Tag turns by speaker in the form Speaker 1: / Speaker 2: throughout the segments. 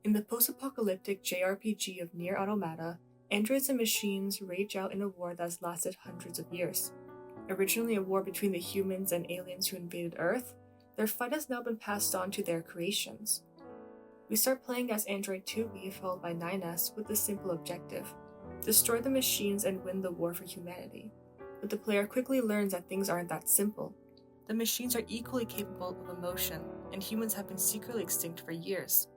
Speaker 1: In the post-apocalyptic JRPG of NieR Automata, androids and machines rage out in a war that has lasted hundreds of years. Originally a war between the humans and aliens who invaded Earth, their fight has now been passed on to their creations. We start playing as Android 2B followed by NieR with the simple objective: destroy the machines and win the war for humanity. But the player quickly learns that things aren't that simple. The machines are equally capable of emotion, and humans have been secretly extinct for years.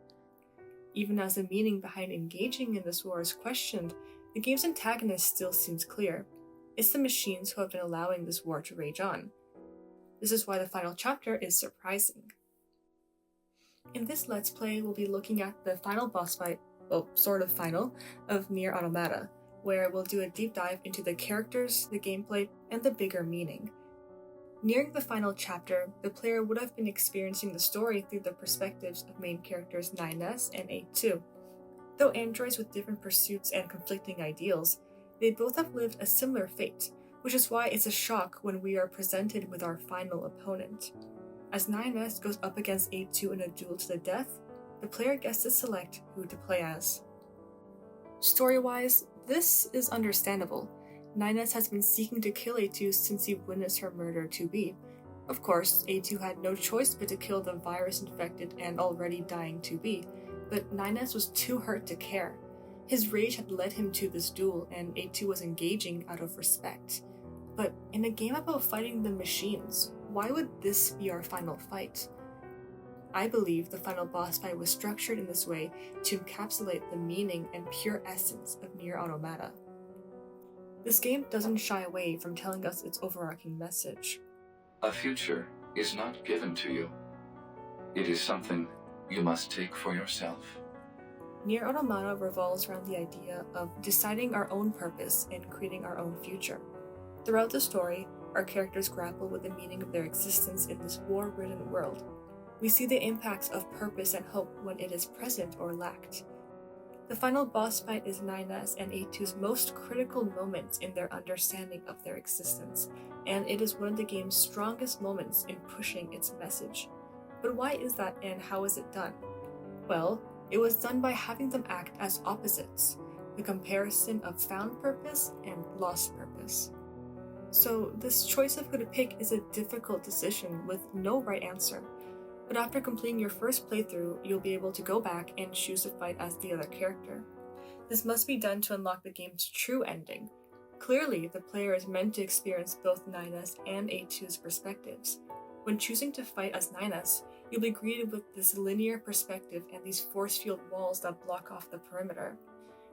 Speaker 1: Even as the meaning behind engaging in this war is questioned, the game's antagonist still seems clear. It's the machines who have been allowing this war to rage on. This is why the final chapter is surprising. In this Let's Play, we'll be looking at the final boss fight, well, sort of final, of NieR Automata, where we'll do a deep dive into the characters, the gameplay, and the bigger meaning. Nearing the final chapter, the player would have been experiencing the story through the perspectives of main characters NieR and A2. Though androids with different pursuits and conflicting ideals, they both have lived a similar fate, which is why it's a shock when we are presented with our final opponent. As NieR goes up against A2 in a duel to the death, the player gets to select who to play as. Story-wise, this is understandable. NieR has been seeking to kill A2 since he witnessed her murder 2B. Of course, A2 had no choice but to kill the virus-infected and already dying 2B, but NieR was too hurt to care. His rage had led him to this duel, and A2 was engaging out of respect. But in a game about fighting the machines, why would this be our final fight? I believe the final boss fight was structured in this way to encapsulate the meaning and pure essence of NieR Automata. This game doesn't shy away from telling us its overarching message.
Speaker 2: A future is not given to you. It is something you must take for yourself.
Speaker 1: NieR Automata revolves around the idea of deciding our own purpose and creating our own future. Throughout the story, our characters grapple with the meaning of their existence in this war-ridden world. We see the impacts of purpose and hope when it is present or lacked. The final boss fight is NieR and A2's most critical moments in their understanding of their existence, and it is one of the game's strongest moments in pushing its message. But why is that, and how is it done? Well, it was done by having them act as opposites, the comparison of found purpose and lost purpose. So this choice of who to pick is a difficult decision with no right answer. But after completing your first playthrough, you'll be able to go back and choose to fight as the other character. This must be done to unlock the game's true ending. Clearly, the player is meant to experience both NieR and A2's perspectives. When choosing to fight as NieR, you'll be greeted with this linear perspective and these force-field walls that block off the perimeter.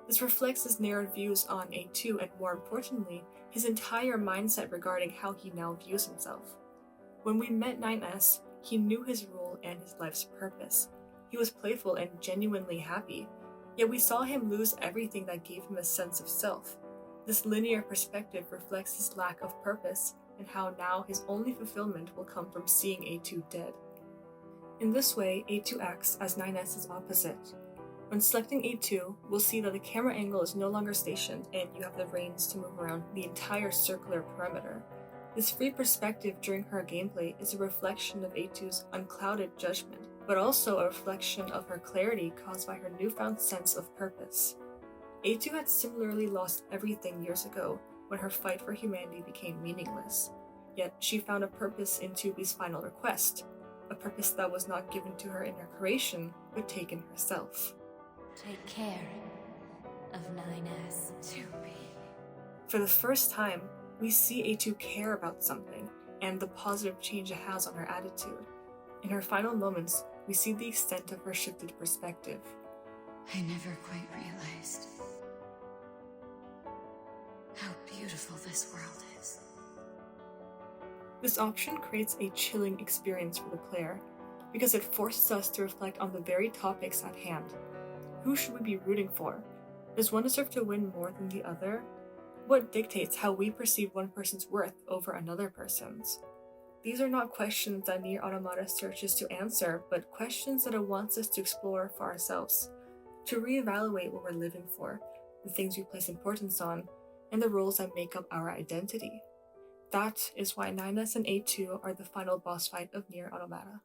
Speaker 1: This reflects his narrowed views on A2 and, more importantly, his entire mindset regarding how he now views himself. When we met NieR, he knew his role and his life's purpose. He was playful and genuinely happy, yet we saw him lose everything that gave him a sense of self. This linear perspective reflects his lack of purpose and how now his only fulfillment will come from seeing A2 dead. In this way, A2 acts as NieR's opposite. When selecting A2, we'll see that the camera angle is no longer stationed and you have the reins to move around the entire circular perimeter. This free perspective during her gameplay is a reflection of A2's unclouded judgment, but also a reflection of her clarity caused by her newfound sense of purpose. A2 had similarly lost everything years ago when her fight for humanity became meaningless, yet she found a purpose in 2B's final request, a purpose that was not given to her in her creation, but taken herself.
Speaker 3: Take care of NieR 2B.
Speaker 1: For the first time, we see A2 care about something, and the positive change it has on her attitude. In her final moments, we see the extent of her shifted perspective.
Speaker 3: I never quite realized how beautiful this world is.
Speaker 1: This option creates a chilling experience for the player, because it forces us to reflect on the very topics at hand. Who should we be rooting for? Does one deserve to win more than the other? What dictates how we perceive one person's worth over another person's? These are not questions that NieR Automata searches to answer, but questions that it wants us to explore for ourselves, to reevaluate what we're living for, the things we place importance on, and the roles that make up our identity. That is why NieR and A2 are the final boss fight of NieR Automata.